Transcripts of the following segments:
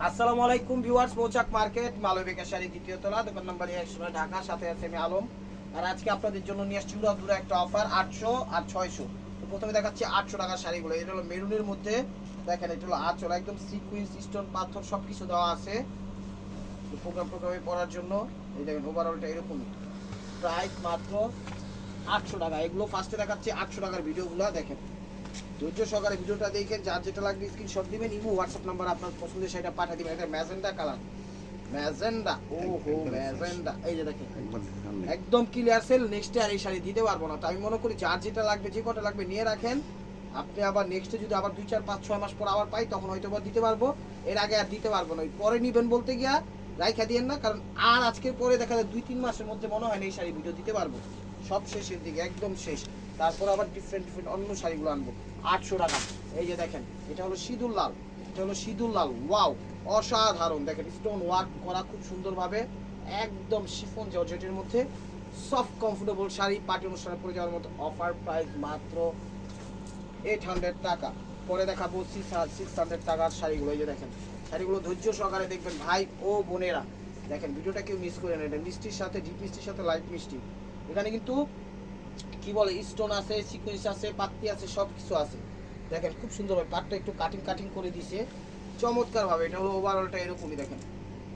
আসসালামু আলাইকুম ভিউয়ার্স, মৌচাক মার্কেট মালবিকা শাড়ি দ্বিতীয় তলা, দোকান নাম্বার 100, ঢাকা। সাথে আছে আমি আলম। আর আজকে আপনাদের জন্য নিয়ে আসছি উড়াধুরা একটা অফার 800 আর 600। তো প্রথমে দেখাচ্ছি 800 টাকার শাড়িগুলো। এটা হলো মেরুনের মধ্যে, দেখেন এটা হলো আঁচল, একদম সিকুয়েন্স স্টোন পাথর সব কিছু দেওয়া আছে প্রোগ্রামে পরার জন্য। এই দেখেন ওভারঅলটা এরকমই, প্রাইস মাত্র 800 টাকা। এগুলো ফার্স্টে দেখাচ্ছি 800 টাকার ভিডিওগুলো দেখেন, ধৈর্য সহকারে ভিডিওটা দেখেন। যার যেটা লাগবে স্ক্রিনশট দিবেন, ইমো হোয়াটসঅ্যাপ নাম্বার আপনার পছন্দের সেটা পাঠিয়ে দিবেন। এটা ম্যাজেন্ডা কালার, ম্যাজেন্ডা, ওহো ম্যাজেন্ডা, এই যে দেখেন একদম ক্লিয়ার সেল। নেক্সটে আর এই শাড়ি দিতে পারবো না। তো আমি মনে করি যার যেটা লাগবে, যে কটা লাগবে নিয়ে রাখেন। আপনি আবার নেক্সটে যদি আবার 2, 4, 5, 6 মাস পর আবার পাই, তখন হয়তো বা দিতে পারবো। এর আগে আর দিতে পারবো না। ওই পরে নিবেন বলতে গিয়া রাইখা দিয়েন না, কারণ আর আজকের পরে দেখা যায় 2-3 মাসের মধ্যে মনে হয় না এই শাড়ি ভিডিও দিতে পারবো। সব শেষের দিকে, একদম শেষ। তারপর আবার ডিফারেন্ট অন্য শাড়িগুলো আনবো। 800 টাকা। এই যে দেখেন এটা হলো সিঁদুর লাল, এটা হলো সিঁদুর লাল, ওয়াও অসাধারণ। দেখেন স্টোন ওয়ার্ক করা খুব সুন্দরভাবে, একদম শিফন জর্জেটের মধ্যে সফট কমফোর্টেবল শাড়ি, পার্টি অনুষ্ঠানে পরে যাওয়ার মতো। অফার প্রাইস মাত্র 800 টাকা। পরে দেখাবো 600 টাকার শাড়িগুলো। এই যে দেখেন শাড়িগুলো ধৈর্য সহকারে দেখবেন ভাই ও বোনেরা। দেখেন ভিডিওটা কেউ মিস করেন। এটা মিষ্টির সাথে, ডিপ মিষ্টির সাথে লাইট মিষ্টি। এখানে কিন্তু কি বলে স্টোন আছে, সিকোয়েন্স আছে, পাত্তি আছে, সব কিছু আছে। দেখেন খুব সুন্দরভাবে পাটটা একটু কাটিং করে দিছে চমৎকারভাবে। এটা হলো ওভারঅলটা এরকমই। দেখেন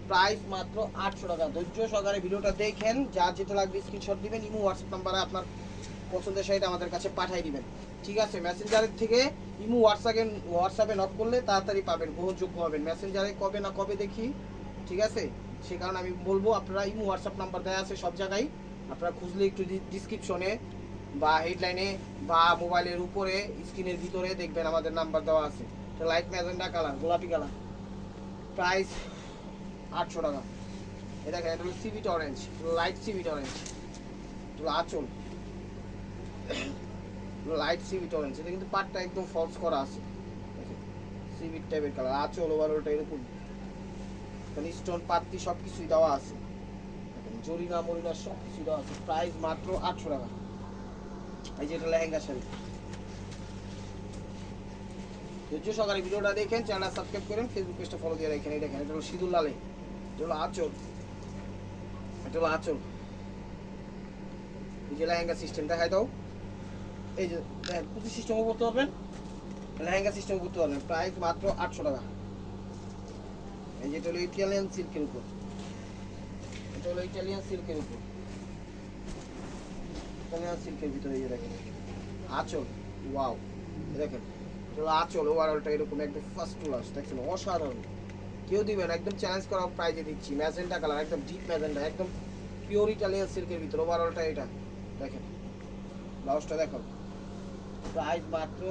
প্রাইস মাত্র 800 টাকা। ধৈর্য সহকারে ভিডিওটা দেখেন, যার যেটা লাগবে স্ক্রিনশট দিবেন, ইমো হোয়াটসঅ্যাপ নাম্বারে আপনার পছন্দের শাড়িটা আমাদের কাছে পাঠিয়ে দিবেন। ঠিক আছে, মেসেঞ্জারের থেকে ইমো হোয়াটসঅ্যাপে নক করলে তাড়াতাড়ি পাবেন, গ্রহণযোগ্য হবেন। মেসেঞ্জারে কবে না কবে দেখি, ঠিক আছে। সে কারণে আমি বলবো আপনারা ইমো হোয়াটসঅ্যাপ নাম্বার দেওয়া আছে সব জায়গায়, আপনারা খুঁজলে একটু ডিসক্রিপশনে বা হেডলাইনে বা মোবাইলের উপরে স্ক্রিনের ভিতরে দেখবেন আমাদের নাম্বার দেওয়া আছে। এটা লাইট ম্যাজেন্ডা কালার, গোলাপি কালার, প্রাইস 800 টাকা। এটা দেখেন এটা হলো সিভিট অরেঞ্জ, লাইট সিভিট অরেঞ্জ, এটা আঁচল লাইট সিভিট অরেঞ্জ। এটা কিন্তু পাটটা একদম ফলস করা আছে, দেখেন সিভিট টাইপের কালার। আঁচল ওভারঅলটা এরকম, এখানে স্টোন পাত্তি সব কিছুই দেওয়া আছে। দেখেন জরিনা মরিনা সব কিছু দেওয়া আছে। প্রাইস মাত্র 800 টাকা। এই যে এটা লেহেঙ্গা শাড়ি। ধৈর্য সহকারে ভিডিওটা দেখেন, চ্যানেলটা সাবস্ক্রাইব করেন, ফেসবুক পেজটা ফলো দিয়ে রাখেন। এই দেখেন এটা হলো সিঁদুর লালে, এটা হলো আঁচল, এটা হলো আঁচল। এই যে লেহেঙ্গা সিস্টেম দেখাই দাও। এই যে দেখেন কুচি সিস্টেমও করতে পারবেন, লেহেঙ্গা সিস্টেমও করতে পারবেন। প্রাইস মাত্র 800 টাকা। এই যে এটা হলো ইটালিয়ান সিল্কের উপর, এটা হলো ইটালিয়ান সিল্কের উপর, ইটালিয়ান সিল্কের ভিতরে। এই যে দেখেন আঁচল, ওয়াও দেখেন এটা হলো আঁচল। ওভারঅলটা এরকম একদম ফার্স্ট ক্লাস, দেখছেন অসাধারণ। কেউ দিবেন, একদম চ্যালেঞ্জ করা প্রাইজে দিচ্ছি। ম্যাজেন্টা কালার, একদম ডিপ ম্যাজেন্টা, একদম পিওর ইটালিয়ান সিল্কের ভিতরে। ওভারঅলটা এটা দেখেন, ব্লাউজটা দেখো। প্রাইস মাত্র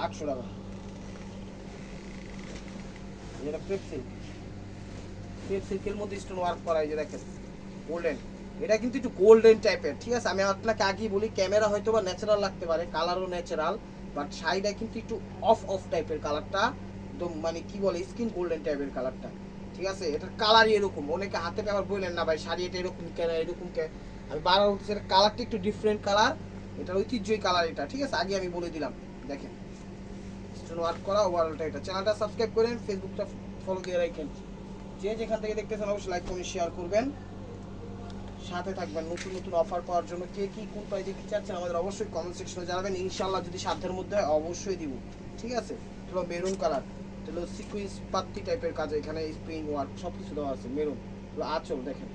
800 টাকা। এটা ক্রেপ সিল্ক, ক্রেপ সিল্কের মধ্যে স্টোন ওয়ার্ক করা। এই যে দেখেন গোল্ডেন, এটা কিন্তু একটু গোল্ডেন টাইপের। ঠিক আছে, আমি আপনাকে আগেই বলি ক্যামেরা হয়তো বা ন্যাচারাল লাগতে পারে, কালারও ন্যাচারাল, বাট শাড়িটা কিন্তু একটু অফ টাইপের কালারটা, একদম মানে কি বলে স্কিন গোল্ডেন টাইপের কালারটা। ঠিক আছে, এটার কালারই এরকম। অনেকে হাতে আবার বললেন না ভাই শাড়ি এটা এরকম কেন, এরকম কে। আমি বারবার বলতেছি এটা কালারটা একটু ডিফারেন্ট কালার, এটার ঐতিহ্যই কালার এটা। ঠিক আছে, আগে আমি বলে দিলাম। দেখেন স্টোন ওয়ার্ক করা ওভারঅলটা এটা। চ্যানেলটা সাবস্ক্রাইব করেন, ফেসবুকটা ফলো দিয়ে রাখেন। যে যেখান থেকে দেখতেছেন অবশ্যই লাইক কমেন্ট শেয়ার করবেন, সাথে থাকবেন নতুন অফার পাওয়ার জন্য। কে কি কোন প্রাইজে কি চাচ্ছেন আমাদের অবশ্যই কমেন্ট সেকশনে জানাবেন। ইনশাআল্লাহ যদি সাধ্যের মধ্যে হয় অবশ্যই দিব। ঠিক আছে, এটা মেরুন কালার, এটা হলো সিকুয়েন্স পাত্তি টাইপের কাজ, এখানে স্প্রিং ওয়ার্ক সব কিছু দেওয়া আছে। মেরুন হলো আঁচল, দেখেন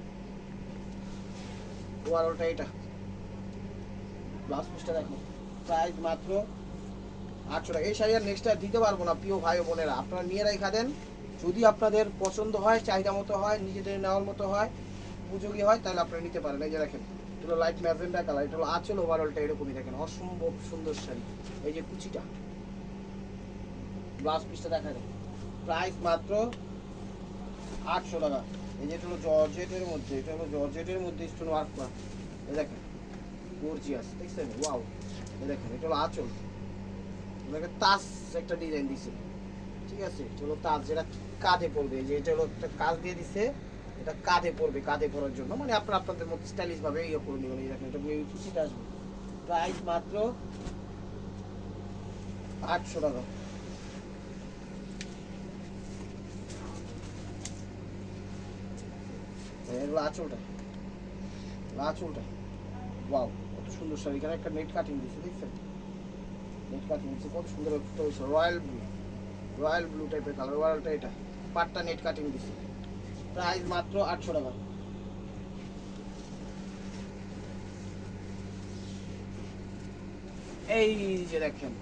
ওভারঅলটা এটা। ব্লাউজ পিসটা দেখো, প্রাইস মাত্র 800 টাকা। এই শাড়ি আর নেক্সট আর দিতে পারবো না প্রিয় ভাই ও বোনেরা, আপনারা নিয়ে রেখে দেন। যদি আপনাদের পছন্দ হয়, চাহিদা মতো হয়, নিজেদের নেওয়ার মতো হয়, উপযোগী হয়, তাহলে আপনারা নিতে পারেন। এই যে দেখেন এটা হলো লাইট ম্যাজেন্ডা কালার, এটা হলো আঁচল। ওভারঅলটা এরকমই দেখেন, অসম্ভব সুন্দর শাড়ি। এই যে কুচিটা, ব্লাউজ পিসটা দেখা যায়। প্রাইস মাত্র 800 টাকা। এই যে এটা হলো জর্জেটের মধ্যে, এটা হলো জর্জেটের মধ্যে স্টোন ওয়ার্ক করা। এই দেখেন গর্জিয়াস, দেখছেন ওয়াও। এই দেখেন এটা হলো আঁচল, ওনাকে তাজ একটা ডিজাইন দিছে। ঠিক আছে, এটা হলো তাজ, যেটা কাঁধে পড়বে। যে এটা হলো একটা কাজ দিয়ে দিছে, এটা কাঁধে পড়বে, কাঁধে পড়ার জন্য মানে আপনারা আপনাদের মতো স্টাইলিশ ভাবে ইয়ে করে নেবেন। এই দেখেন এটা কুচিটা আসবে। প্রাইস মাত্র 800 টাকা। দেখেন এগুলো আঁচলটা, আঁচলটা ওয়াও কত সুন্দর শাড়ি। এখানে একটা নেট কাটিং দিচ্ছে, দেখছেন নেট কাটিং দিচ্ছে কত সুন্দর, রয়্যাল ব্লু, রয়্যাল ব্লু টাইপের কালার। রয়্যালটা এটা পাটটা নেট কাটিং দিচ্ছে। প্রাইস মাত্র 800 টাকা। এই যে দেখেন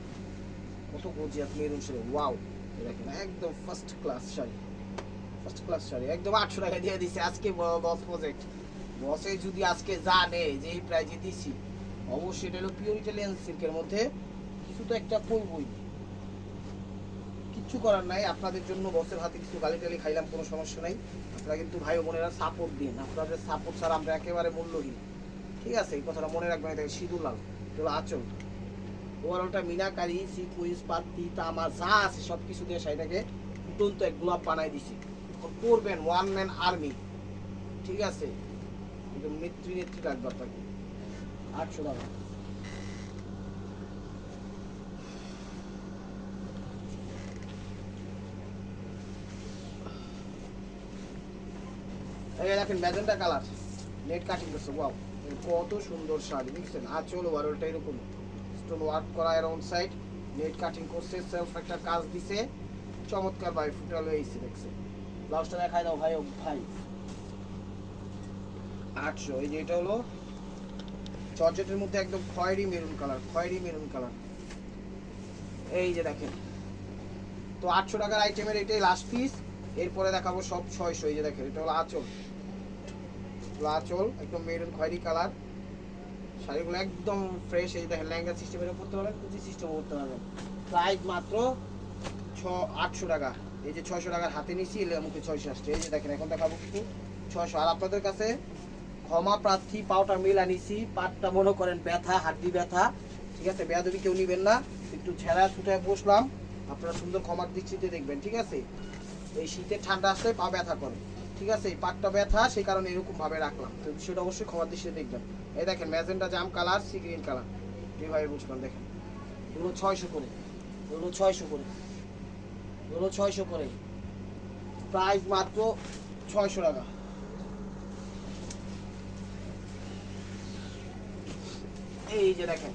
কত গর্জিয়াস মেরুন শাড়ি, ওয়াও দেখেন একদম first class sari, first class sari একদম 800 টাকা দিয়ে দিছে আজকে বস প্রজেক্ট। বসে যদি আজকে জানে যে এই প্রাইজে দিছি, অবশ্যই এটা হলো পিওর ইটালিয়ান সিল্কের মধ্যে কিছু তো একটা কইবই, কিচ্ছু করার নাই। আপনাদের জন্য বসের হাতে কিছু গালি টালি খাইলাম, কোনো সমস্যা নাই। আপনারা কিন্তু ভাই বোনেরা সাপোর্ট দিন, আপনাদের সাপোর্ট ছাড়া আমরা একেবারে মূল্যহীন, ঠিক আছে? এই কথাটা মনে রাখবেন। এটা সিঁদুর লাল, এটা আঁচল, ওভারঅলটা মিনাকারি সিকুইন্স পাতি তামা যা আছে সব কিছু দিয়ে শাড়িটাকে ফুটন্ত এক গোলাপ বানাই দিছি। করবেন ওয়ান ম্যান আর্মি, ঠিক আছে? একদম নেত্রী নেত্রী লাগবে আপনাকে। 800 টাকা। এই দেখেন ম্যাজেন্টা কালার নেট কাটিং করছে, ওয়াও কত সুন্দর শাড়ি দেখছেন। আঁচল ওভারঅলটা এরকম স্টোন ওয়ার্ক করা, অন সাইড নেট কাটিং করছে, সেলফ একটা কাজ দিছে, চমৎকার ভাই ফুটালো এইছে দেখছে। ব্লাউজটা দেখাই দাও ভাই। ও ভাই 800। এই যে এটা হলো জর্জেটের মধ্যে একদম খয়েরি মেরুন কালার, খয়েরি মেরুন কালার। এই যে দেখেন, তো 800 টাকার আইটেমের এটাই লাস্ট পিস। এরপরে দেখাবো সব 600। এই যে দেখেন এটা হলো আঁচল, আঁচল একদম মেরুন খয়েরি কালার। শাড়িগুলো একদম ফ্রেশ। এই দেখেন লেহেঙ্গা সিস্টেমের পড়তে পারবেন, কুচি সিস্টেম করতে পারবেন। প্রাইস মাত্র 800 টাকা। এই যে 600 টাকার হাতে নিছি, এলে মুখে 600 আসছে। এই যে দেখেন এখন দেখাবো কিছু 600। আর আপনাদের কাছে ক্ষমা প্রার্থী, পাউটা মিল আনিছি, পাটটা মনে করেন ব্যথা, হাড্ডি ব্যথা, ঠিক আছে? বেয়াদবি কেউ নিবেন না, একটু ছেঁড়া ছুটায় বসলাম, আপনারা সুন্দর ক্ষমার দৃষ্টিতে দেখবেন, ঠিক আছে? এই শীতে ঠান্ডা আসলে পা ব্যথা করে, ঠিক আছে? এই পাটটা ব্যথা, সেই কারণে এরকম ভাবে রাখলাম, তো সেটা অবশ্যই ক্ষমার দৃষ্টিতে দেখবেন। এই দেখেন ম্যাজেন্টা জাম কালার, সি গ্রিন কালার, এইভাবে বুঝবেন। দেখেন এগুলো 600 করে, এগুলো 600 করে, এগুলো 600 করে। প্রাইস মাত্র 600 টাকা। এই যে দেখেন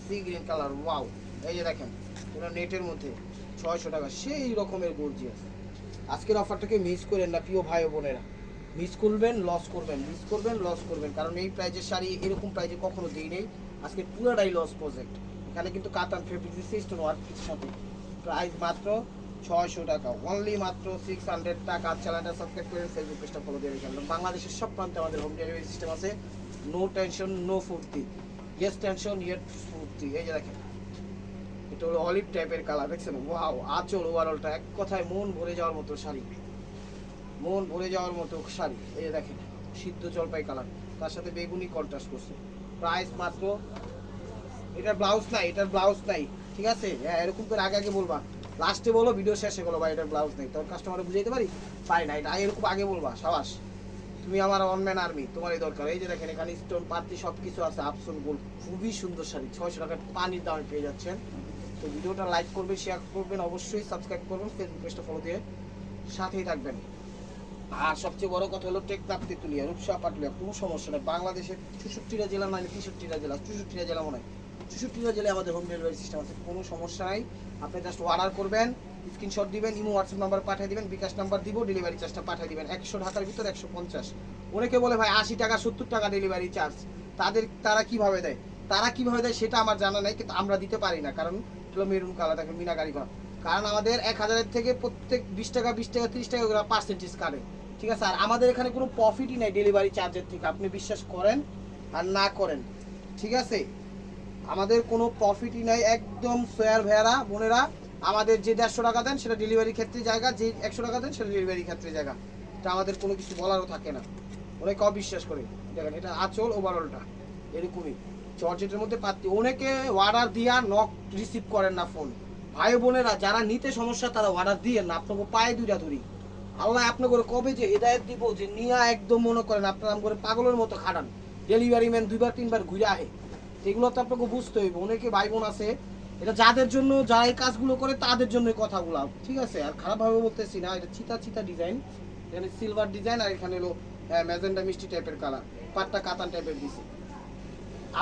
সি গ্রিন কালার, ওয়াও। এই যে দেখেন পুরো নেটের মধ্যে 600 টাকা, সেই রকমের গর্জিয়াস। আজকের অফারটাকে মিস করেন না প্রিয় ভাই বোনেরা, মিস করবেন লস করবেন, মিস করবেন লস করবেন, কারণ এই প্রাইজের শাড়ি এরকম প্রাইজে কখনো দিই নেই। আজকে পুরোটাই লস প্রজেক্ট। এখানে কিন্তু কাতান ফেব্রিক সিস্টেম ওয়ার্কের সাথে। প্রাইস মাত্র 600 টাকা, অনলি মাত্র 600 টাকা। চ্যানেলটা সাবস্ক্রাইব করেন, ফেসবুক পেজটা ফলো দিয়ে রাখেন। বাংলাদেশের সব প্রান্তে আমাদের হোম ডেলিভারি সিস্টেম আছে। নো টেনশন নো ফুর্তি, ইয়েস টেনশন ইয়েট ফুর্তি। এই যে দেখেন এটা হলো অলিভ টাইপের কালার, দেখছেন? ওয়াও আঁচল ওভারঅলটা এক কথায় মন ভরে যাওয়ার মতো শাড়ি, মন ভরে যাওয়ার মতো শাড়ি। এই যে দেখেন সিদ্ধ জলপাই কালার, তার সাথে বেগুনি কন্ট্রাস্ট করছে। প্রাইস মাত্র, এটার ব্লাউজ নাই, এটার ব্লাউজ নাই, ঠিক আছে? হ্যাঁ এরকম করে আগে আগে বলবা, লাস্টে বলো ভিডিও শেষে বলো ভাই এটার ব্লাউজ নেই, তোর কাস্টমারে বুঝাইতে পারি পারি না। এটা এরকম আগে বলবা, সাবাস, তুমি আমার অনম্যান আর্মি, তোমারই দরকার। এই যে দেখেন এখানে স্টোন পাতি সব কিছু আছে, আপসন গোল্ড, খুবই সুন্দর শাড়ি। 600 টাকার পানির দামে পেয়ে যাচ্ছেন। তো ভিডিওটা লাইক করবেন, শেয়ার করবেন, অবশ্যই সাবস্ক্রাইব করবেন, ফেসবুক পেজটা ফলো দিয়ে সাথেই থাকবেন। আর সবচেয়ে বড় কথা হলো টেকনাফ, তেঁতুলিয়া, রূপসা, পাটুলিয়া, কোনো সমস্যা নেই। বাংলাদেশের 64টা জেলা, নয় 63টা জেলা, 64টা জেলা মনে হয়, 64টা জেলায় আমাদের হোম ডেলিভারি সিস্টেম আছে, কোনো সমস্যা নাই। আপনি জাস্ট অর্ডার করবেন, স্ক্রিনশট দিবেন, ইমো হোয়াটসঅ্যাপ নাম্বার পাঠিয়ে দিবেন, বিকাশ নাম্বার দিব, ডেলিভারি চার্জটা পাঠিয়ে দিবেন। 100 ঢাকার ভিতর 150। অনেকে বলে ভাই 80 টাকা 70 টাকা ডেলিভারি চার্জ, তারা কিভাবে দেয়, সেটা আমার জানা নাই, কিন্তু আমরা দিতে পারি না, কারণ এগুলো মেরুন কালার, দেখেন মিনাকারি ঘর, কারণ আমাদের 1000-এর থেকে প্রত্যেক 20 টাকা 20 টাকা 30 টাকা করে পার্সেন্টেজ কাটে, ঠিক আছে? আর আমাদের এখানে কোনো প্রফিটই নাই ডেলিভারি চার্জের থেকে, আপনি বিশ্বাস করেন আর না করেন, ঠিক আছে? আমাদের কোনো প্রফিটই নাই, একদম সোয়ার ভেড়া বোনেরা। আমাদের যে 150 টাকা দেন সেটা ডেলিভারি ক্ষেত্রে জায়গা, যে 100 টাকা দেন সেটা ডেলিভারি ক্ষেত্রে জায়গা, এটা আমাদের কোনো কিছু বলারও থাকে না, অনেকে অবিশ্বাস করে। দেখেন এটা আঁচল ওভারঅলটা এরকমই জর্জেটের মধ্যে পাতি। অনেকে অর্ডার দিয়া নক রিসিভ করেন না ফোন, ভাই বোনেরা যারা নিতে সমস্যা তারা অর্ডার দিয়ে না, আপনাকে পায়ে দুইটা ধরি, আল্লাহ আপনাকে কবে যে হেদায়েত দিব যে নিয়া একদম মনে করেন আপনারা করে পাগলের মতো খাটান, ডেলিভারি ম্যান 2বার 3বার ঘুরে আহে, এগুলো তো আপনাকে বুঝতে হইব। অনেকে ভাই বোন আছে, এটা যাদের জন্য, যারা এই কাজগুলো করে তাদের জন্য কথাগুলো, ঠিক আছে? আর খারাপভাবে বলতেছি না, এটা চিতা চিতা ডিজাইন, এখানে সিলভার ডিজাইন, আর এখানে হলো হ্যাঁ ম্যাজেন্ডা মিষ্টি টাইপের কালার, পাটটা কাতান টাইপের দিছি।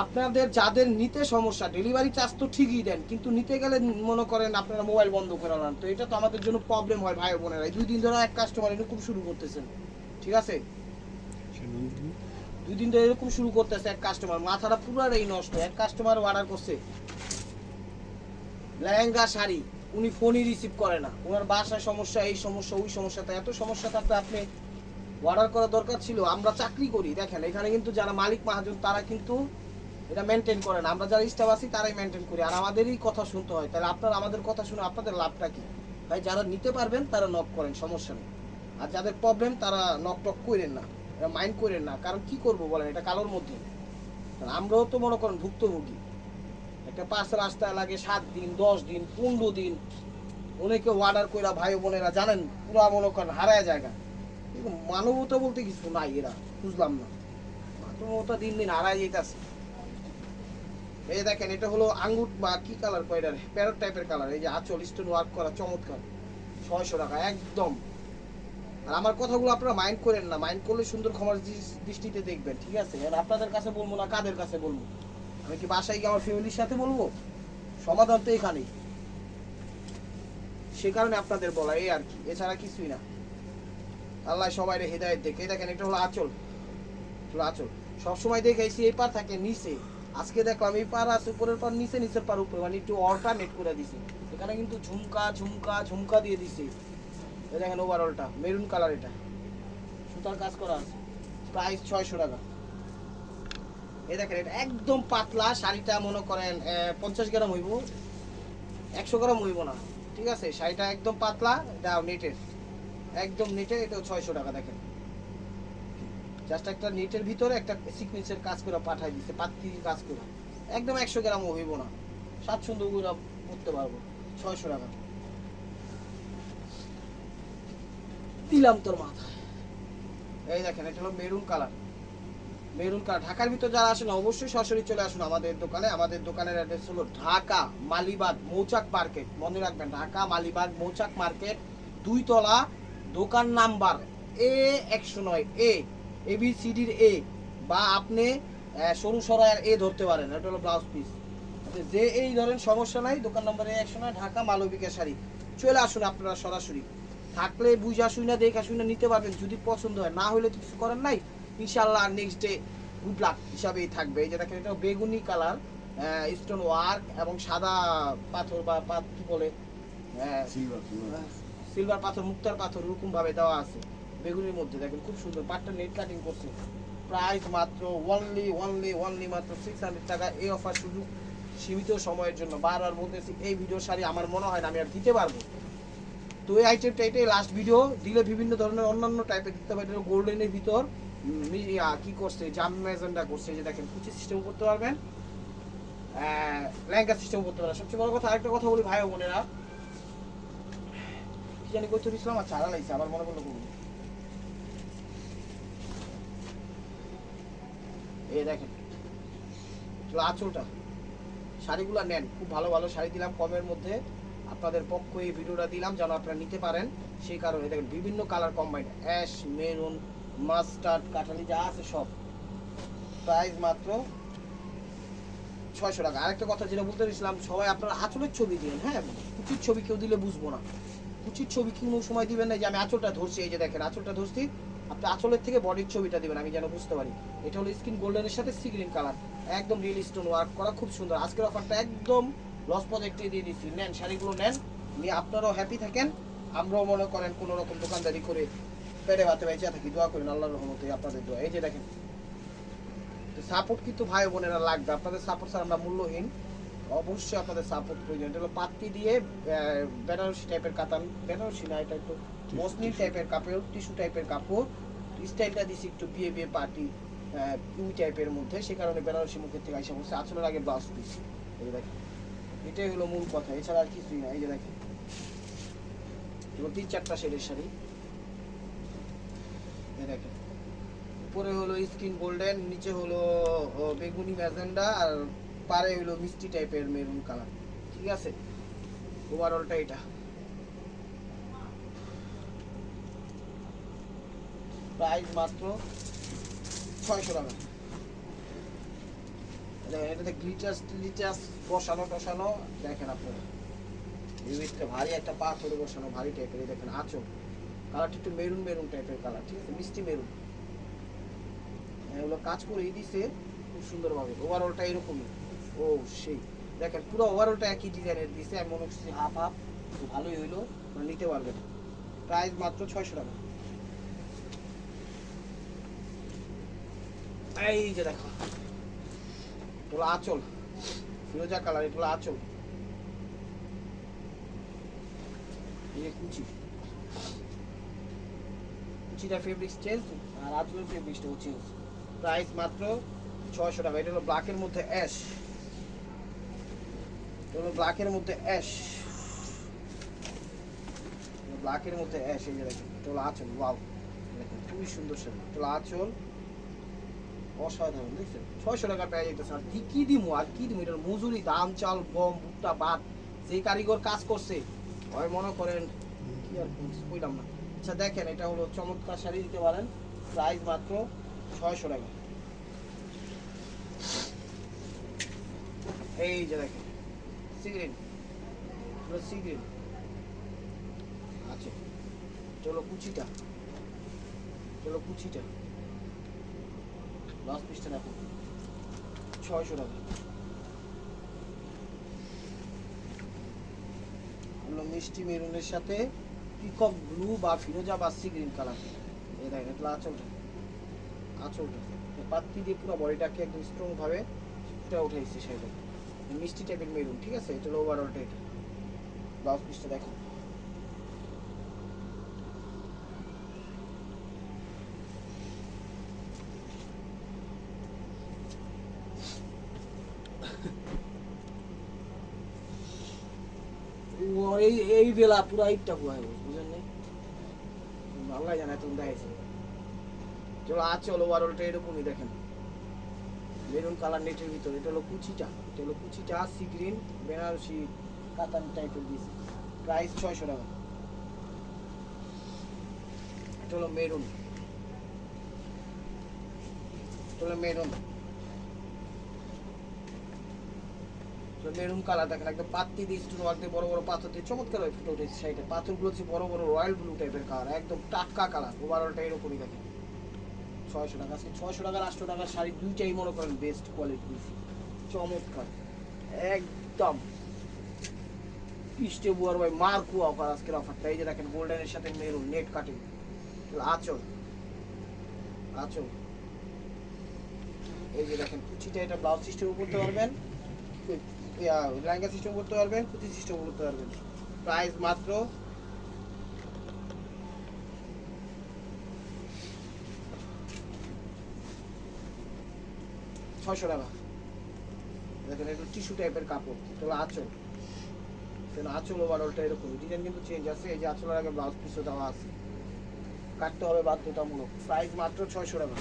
আপনাদের যাদের নিতে সমস্যা, ডেলিভারি চার্জ তো ঠিকই দেন, কিন্তু নিতে গেলে মনে করেন আপনারা মোবাইল বন্ধ করে আনান, তো এটা তো আমাদের জন্য প্রবলেম হয় ভাই বোনেরা। 2 দিন ধরে এক কাস্টমার এরকম শুরু করতেছেন, ঠিক আছে, 2 দিন ধরে এরকম শুরু করতেছে এক কাস্টমার, মাথাটা পুরাটাই নষ্ট। এক কাস্টমার অর্ডার করছে লেহেঙ্গা শাড়ি, উনি ফোনই রিসিভ করে না, ওনার বাসায় সমস্যা, এই সমস্যা ওই সমস্যা। তো এত সমস্যা থাকতে আপনি অর্ডার করা দরকার ছিল। আমরা চাকরি করি, দেখেন এখানে কিন্তু যারা মালিক মহাজন তারা কিন্তু এটা মেনটেন করে না, আমরা যারা স্টাফ আছি তারাই মেনটেন করি, আর আমাদেরই কথা শুনতে হয়। তাহলে আপনারা আমাদের কথা শুনে আপনাদের লাভটা কি ভাই? যারা নিতে পারবেন তারা নক করেন, সমস্যা নেই। আর যাদের প্রবলেম তারা নক টক করেন না, এটা মাইন্ড করেন না, কারণ কি করবো বলেন, এটা কালোর মধ্যে। আমরাও তো মনে করেন ভুক্তভোগী। একটা পার্সেল আসতে লাগে 7 দিন, 10 দিন, 15 দিন, অনেকে অর্ডার কইরা ভাই বোনেরা জানেন পুরা মনে করেন হারায় জায়গা। কিন্তু মানবতা বলতে কিছু নাই, এরা বুঝলাম না, মানবতা দিন দিন হারায় যেতেছে। এই দেখেন এটা হলো আঙ্গুর বা কি কালার কয়টা, প্যারট টাইপের কালার। এই যে আঁচল স্টোন ওয়ার্ক করা, চমৎকার, 600 টাকা একদম। আর আমার কথাগুলো আপনারা মাইন্ড করেন না, মাইন্ড করলে সুন্দর ক্ষমার দৃষ্টিতে দেখবেন, ঠিক আছে। আর আপনাদের কাছে বলবো না, কাদের কাছে বলবো? আমি কি বাসায় গিয়ে আমার ফ্যামিলির সাথে বলবো? সমাধান তো এখানেই, সে কারণে আপনাদের বলা, এই আর কি, এছাড়া কিছুই না। আল্লাহ সবাই হেদায়েত দেখে। দেখেন এটা হলো আঁচল, আঁচল সবসময় দেখেছি এই পার থাকে নিচে, আজকে দেখলাম এই পার আছে উপরের পার নিচে, নিচের পার উপরে, মানে একটু অল্টারনেট করে দিছে। এখানে কিন্তু ঝুমকা ঝুমকা ঝুমকা দিয়ে দিছে। এই দেখেন ওভারঅলটা মেরুন কালার, এটা সুতার কাজ করা আছে, প্রাইস 600 টাকা। এই দেখেন এটা একদম পাতলা শাড়িটা, মনে করেন 50 গ্রাম হইব, 100 গ্রাম হইব না, ঠিক আছে। শাড়িটা একদম পাতলা, এটা নেটের, একদম নেটের, এটাও 600 টাকা। দেখেন জাস্ট একটা নেটের ভিতরে একটা সিকোয়েন্সের কাজ করে পাঠাই দিচ্ছে, পাত্তির কাজ করে, একদম 100 গ্রামও হইব না, স্বাচ্ছন্দ্য করে পড়তে পারবো, 600 টাকা দিলাম তোর মাথায়। এই দেখেন এটা হলো মেরুন কালার, মেরুন কালার। ঢাকার ভিতর যারা আসেন অবশ্যই সরাসরি চলে আসুন আমাদের দোকানে। আমাদের দোকানের অ্যাড্রেস হলো ঢাকা মালিবাগ মৌচাক মার্কেট, মনে রাখবেন ঢাকা মালিবাগ মৌচাক মার্কেট, 2 তলা, দোকান নাম্বার A109, ABCDর A, বা আপনি সরু সরাইয়ের A ধরতে পারেন, এটা হলো ব্লাউজ পিস। যে এই ধরেন সমস্যা নাই, দোকান নম্বর A109, ঢাকা মালবিকা শাড়ি। চলে আসুন আপনারা সরাসরি, থাকলে বুঝা শুনা দেখা শুনে নিতে পারবেন, যদি পছন্দ হয়, না হলে তো কিছু করার নাই। ইনশাআল্লাহ নেক্সট ডে গুড লাক হিসাবেই থাকবে। এই যে দেখেন এটা বেগুনি কালার, স্টোন ওয়ার্ক এবং সাদা পাথর বা কি বলে, সিলভার পাথর, মুক্তার পাথর, এরকম ভাবে দেওয়া আছে বেগুনির মধ্যে। দেখেন খুব সুন্দর, পাটটা নেট কাটিং করছে। প্রাইস মাত্র অনলি মাত্র 600 টাকা। এই অফার শুধু সীমিত সময়ের জন্য। বারবার বলতেছি এই ভিডিও শাড়ি আমার মনে হয় না আমি আর দিতে পারবো। তো এই আইটেমটা এটাই লাস্ট ভিডিও, দিলে বিভিন্ন ধরনের অন্যান্য টাইপের দিতে পারে। গোল্ডেনের ভিতর কি করছে, জাম ম্যাজেন্ডা করছে, যে দেখেন কুচি সিস্টেম করতে পারবেন, লেহেঙ্গা সিস্টেম করতে পারবেন। সবচেয়ে বড় কথা, আরেকটা কথা বলি ভাই ও বোনেরা, কি জানি কইতে দিছিলাম, আর চারা লাইছে, আবার মনে করলো করবো। এই দেখেন আঁচলটা, শাড়িগুলো নেন, খুব ভালো ভালো শাড়ি দিলাম কমের মধ্যে, আপনাদের পক্ষ এই ভিডিওটা দিলাম যেন আপনারা নিতে পারেন, সেই কারণে। দেখেন বিভিন্ন colour combined, ash, maroon, mustard, কাঠালি যা আছে সব। প্রাইস মাত্র 600 টাকা। আরেকটা কথা যেটা বলতে দিয়েছিলাম, সবাই আপনারা আঁচলের ছবি দিবেন, হ্যাঁ, কুচির ছবি কেউ দিলে বুঝবো না। কুচির ছবি কোনো সময় দিবেন না যে আমি আঁচলটা ধরছি, এই যে দেখেন আঁচলটা ধরছি, আপনি আঁচলের থেকে বডির ছবিটা দিবেন, আমি যেন বুঝতে পারি। এটা হলো স্কিন গোল্ডেনের সাথে সি গ্রিন কালার, একদম রিয়েল স্টোন ওয়ার্ক করা, খুব সুন্দর। আজকের অফারটা একদম লস প্রজেক্টে দিয়ে দিচ্ছি, নেন শাড়িগুলো নেন, নিয়ে আপনারাও হ্যাপি থাকেন, আমরাও মনে করেন কোনো রকম দোকানদারি করে পেটে ভাতে বেঁচে থাকি। দোয়া করেন আল্লাহর রহমতে, আপনাদের দোয়া। এই যে দেখেন সাপোর্ট কিন্তু ভাই বোনেরা লাগবে, আপনাদের সাপোর্ট ছাড়া আমরা মূল্যহীন, অবশ্যই আপনাদের সাপোর্ট প্রয়োজন। এটা হলো পাত্তি দিয়ে বেনারসি টাইপের কাতান, বেনারসি না, এটা একটু মসলিন টাইপের কাপড়, টিস্যু টাইপের কাপড়, স্টাইলটা দিচ্ছি একটু বিয়ে বিয়ে পার্টি ইউ টাইপের মধ্যে, সে কারণে বেনারসি মুখের থেকে আইসা বলছে। আসলে আগে ব্লাউজ পিস, এই দেখেন এটাই হলো মূল কথা, এছাড়া আর কিছুই না। এই যে দেখেন এবার 3-4টা শেডের শাড়ি, এই দেখেন উপরে হলো স্কিন গোল্ডেন, নিচে হলো বেগুনি ম্যাজেন্ডা, আর পারে হলো মিষ্টি টাইপের মেরুন কালার, ঠিক আছে। ওভারঅলটা এটা প্রাইস মাত্র 600 টাকা। এটাতে গ্লিটাস বসানো টসানো দেখেন আপনারা, ভিতরে ভারী একটা পাথরে বসানো ভারী টাইপের। দেখেন আঁচল কালারটা একটু মেরুন মেরুন টাইপের কালার, ঠিক আছে, মিষ্টি মেরুন। এগুলো কাজ করে দিছে খুব সুন্দরভাবে। ওভারঅলটা এরকমই। ও সেই দেখেন পুরো ওভারঅলটা একই ডিজাইনের দিছে। আমি মনে করছি হাফ হাফ, ভালোই হইলো, নিতে পারবেন। প্রাইস মাত্র 600 টাকা। এই যে দেখো এটা আঁচল, ফিরোজা কালার, এটা আঁচল। এই কুচি, কুচিটা ফেব্রিক্স চেঞ্জ আর আঁচলের ফেব্রিক্সটাও চেঞ্জ। প্রাইস মাত্র 600 টাকা। এটা হলো ব্ল্যাকের মধ্যে অ্যাশ, এটা হলো ব্ল্যাকের মধ্যে অ্যাশ, ব্ল্যাকের মধ্যে অ্যাশ। এই যে দেখেন এটা হলো আঁচল। ওয়াও, দেখেন খুবই সুন্দর শাড়ি। এটা হলো আঁচল, অসাধারণ। দেখছেন 600 টাকা পেয়ে যেতেছে। আর কি দিমু, আর কি দিমু, এটার মজুরি, দাম, চাল, গম, ভুট্টা, ভাত, যে কারিগর কাজ করছে ওই মনে করেন কি আর কইলাম না। আচ্ছা দেখেন এটা হলো চমৎকার শাড়ি, দিতে পারেন। প্রাইস মাত্র 600 টাকা। এই যে দেখেন সিগ্রিন, সিগ্রিন। আচ্ছা চলো কুচিটা, চলো কুচিটা লাস্ট পিসটা দেখো 600 টাকা। হলো মিষ্টি মেরুনের সাথে পিকক ব্লু বা ফিরোজা বা সি গ্রিন কালার। এই দেখেন এটা আঁচলটা, আঁচলটা পাত্তি দিয়ে পুরো বডিটাকে একদম স্ট্রং ভাবে ফুটে উঠাইছে সেটা মিষ্টি টাইপের মেরুন, ঠিক আছে। এটা হলো ওভারঅলটা। এটা ব্লাউজ পিসটা দেখো, এই এই বেলা পুরো আইটটা কুয়ায় বুঝলেন না, আল্লাহ জানে তুমি দেখাইছে। চলো আঁচল ওভারঅলটা এরকমই দেখেন মেরুন কালার নেটের ভিতরে। এটা হলো কুচিটা, এটা হলো কুচিটা সি গ্রিন বেনারসি কাতান টাইপের দিয়েছে। প্রাইস 600 টাকা। এটা হলো মেরুন, এটা হলো মেরুন, মেরুন কালার দেখেন একদম পাত্তি দিয়ে স্টোন ওয়ার্ক দিয়ে বড় বড় পাথর দিয়ে চমৎকার হয়ে ফুটে উঠেছে সাইডে। পাথরগুলো হচ্ছে বড় বড় রয়্যাল ব্লু টাইপের কালার, একদম টাটকা কালার। ওভারঅলটা এরকমই দেখেন 600 টাকা। আজকে 600 টাকার 800 টাকার শাড়ি দুইটাই মনে করেন বেস্ট কোয়ালিটি দিয়েছি, চমৎকার একদম। পিস্টে বুয়ার ভাই মার্কু অফার আজকের অফারটা। এই যে দেখেন গোল্ডেনের সাথে মেরুন নেট কাটিং। আঁচল, আঁচল এই যে দেখেন কুচিটা, এটা ব্লাউজ সিস্টেম করতে পারবেন, লেহেঙ্গা সিস্টেম করতে পারবেন, কুচি সিস্টেম করতে পারবেন। প্রাইস মাত্র 600 টাকা। দেখেন একটু টিস্যু টাইপের কাপড়। এটা হলো আঁচল, আঁচল ওভারঅলটা এরকম ডিজাইন কিন্তু চেঞ্জ আছে। এই যে আঁচলের আগে ব্লাউজ পিসও দেওয়া আছে, কাটতে হবে বাধ্যতামূলক। প্রাইস মাত্র 600 টাকা।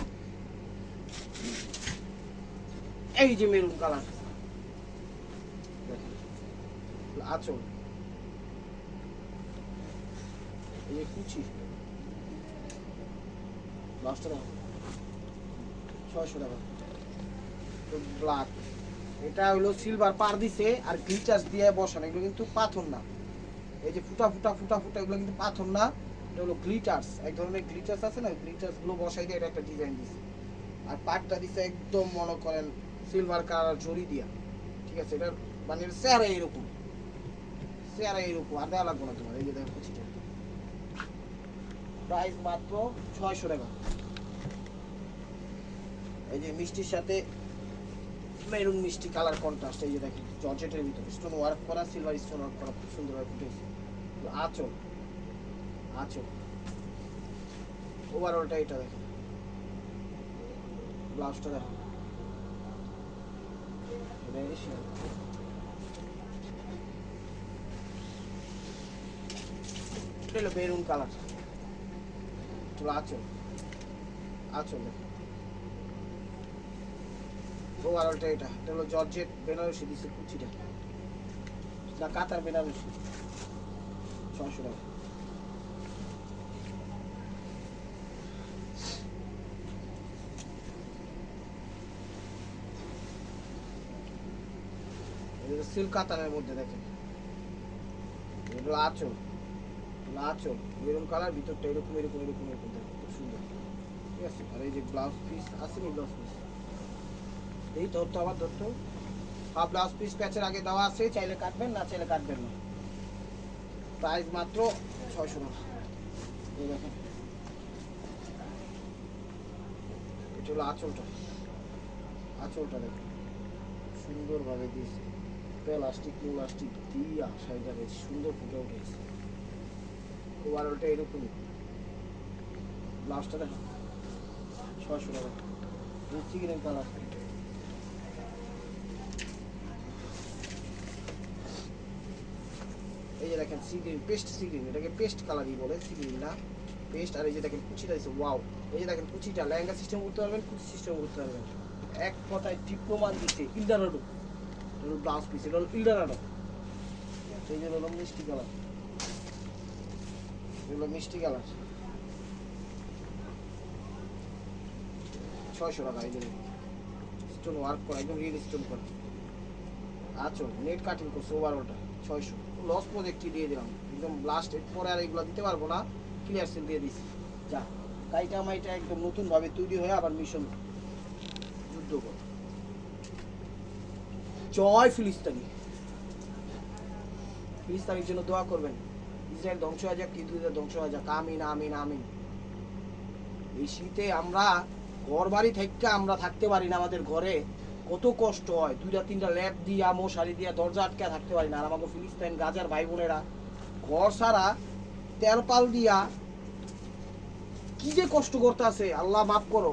এই যে মেরুন কালার দেখেন আঁচল, এই যে কুচি, ব্লাউজটা দেখো 600 টাকা। ব্ল্যাক, এটা হলো সিলভার পার দিছে আর গ্লিটার্স দিয়ে বসানো। এগুলো কিন্তু পাথর না, এই যে ফুটা ফুটা ফুটা ফুটা এগুলো কিন্তু পাথর না, এটা হলো গ্লিটার্স। এক ধরনের গ্লিটার্স আছে না, গ্লিটার্স গুলো বসাই দিয়ে এটা একটা ডিজাইন দিছে। আর পাটটা দিছে একদম মনে করেন সিলভার কালার জরি দিয়া, ঠিক আছে। এটা মানে চেহারা এইরকম, চেহারা এইরকম, আর দেওয়া লাগবে না তোমার। এই যে দেখো কুচিটা, প্রাইস মাত্র 600 টাকা। এই যে মিষ্টির সাথে মেরুন মিষ্টি কালার কন্ট্রাস্ট। এই যে দেখেন জর্জেটের ভিতরে স্টোন ওয়ার্ক করা, সিলভার স্টোন ওয়ার্ক করা, খুব সুন্দরভাবে ফুটেছে। আঁচল, আঁচল ওভারঅলটা এটা দেখেন, ব্লাউজটা দেখেন এটা হলো মেরুন কালার। চলো আঁচল, আঁচল দেখেন ওভারঅলটা এটা। এটা হলো জর্জেট বেনারসি দিচ্ছে কুচিটা, না কাতার বেনারসি। 600 টাকা। সিল্ক কাতানের মধ্যে দেখেন, এগুলো আঁচল, আঁচল মেরুন কালার, ভিতরটা এরকম এরকম এরকম এরকম দেখেন, খুব সুন্দর। ঠিক আছে, আর এই যে ব্লাউজ পিস আসেনি, ব্লাউজ পিস এই ধরতো, আবার ধরতো সব ব্লাউজ পিস প্যাচের আগে দেওয়া আছে, চাইলে কাটবেন, না চাইলে কাটবেন না। প্রাইস মাত্র 600 টাকা। এই দেখেন, এটা হলো আঁচলটা, আঁচলটা দেখেন সুন্দরভাবে দিয়েছে, প্লাস্টিক প্লাস্টিক দিয়া শাড়িটা বেশ সুন্দর ফুটে উঠেছে। ওভারঅলটা এরকমই, ব্লাউজটা দেখেন 600 টাকা। চিকেনের কালার, এই যে দেখেন sea green, paste sea green, এটাকে পেস্ট কালারই বলে, সি গ্রিন না পেস্ট। আর এই যে দেখেন কুচিটা দিয়েছে, ওয়াও। এই যে দেখেন কুচিটা লেহেঙ্গা সিস্টেম করতে পারবেন, কুচি সিস্টেম করতে পারবেন, এক কথায় ডিপ্লোমা দিচ্ছে। ইলডারাডো ব্লাউজ পিস, এটা হলো ইলডারাডো। এই যে হলো মিষ্টি কালার, এগুলো মিষ্টি কালার, 600 টাকা। এই যে স্টোন ওয়ার্ক করা, একদম রিয়েল স্টোন করা, আচ্ছা নেট কাটিং করছে, ওভারঅলটা 600। লস প্রজেক্টটি দিয়ে দিলাম একদম লাস্ট, এরপরে আর এগুলো দিতে পারবো না, ক্লিয়ার সেল দিয়ে দিচ্ছি। যা কাইটা মাইটা একদম নতুনভাবে তৈরি হয়ে আবার মিশন যুদ্ধ কর। জয় ফিলিস্তিনি, ফিলিস্তিনের জন্য দোয়া করবেন, ইসরায়েল ধ্বংস হয়ে যাক, ইহুদিদের ধ্বংস হয়ে যাক, আমিন আমিন আমিন। এই শীতে আমরা ঘর বাড়ি থেকে আমরা থাকতে পারি না, আমাদের ঘরে কত কষ্ট হয়, 2-3টা ল্যাপ দিয়া মশারি দিয়া দরজা আটকে থাকতে পারি না। আর আমাকে ফিলিস্তিন গাজার ভাই বোনেরা ঘর সারা তেরপাল দিয়া কি যে কষ্ট করতে আছে, আল্লাহ মাফ করো।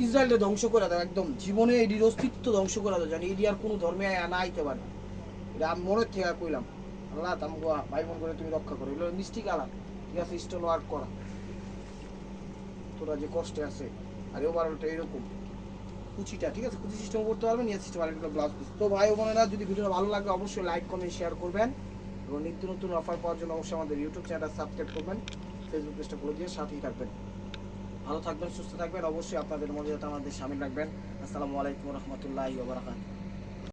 ইসরায়েলকে ধ্বংস করে দাও, একদম জীবনে এটির অস্তিত্ব ধ্বংস করে দাও, জানি এটি আর কোনো ধর্মে না আইতে পারে। এটা আমি মনের থেকে কইলাম, আল্লাহ তামগো ভাই বোন করে তুমি রক্ষা করো। এগুলো মিষ্টি কালার, ঠিক আছে, স্টোন ওয়ার্ক করা, তোরা যে কষ্টে আছে। আর ওভারঅলটা এরকম কুচিটা, ঠিক আছে, কুচি সিস্টেম করতে পারবেন, নিয়ে সিস্টেম আর একটা ব্লাউজ পিস। তো ভাই বোনেরা, যদি ভিডিওটা ভালো লাগে অবশ্যই লাইক কমেন্ট শেয়ার করবেন, এবং নিত্য নতুন অফার পাওয়ার জন্য অবশ্যই আমাদের ইউটিউব চ্যানেলটা সাবস্ক্রাইব করবেন, ফেসবুক পেজটা করে দিয়ে সাথেই থাকবেন। ভালো থাকবেন, সুস্থ থাকবেন, অবশ্যই আপনাদের মর্যাদা আমাদের সামিল রাখবেন। আসসালামু আলাইকুম রহমতুল্লাহি ওয়া বারাকাতুহু।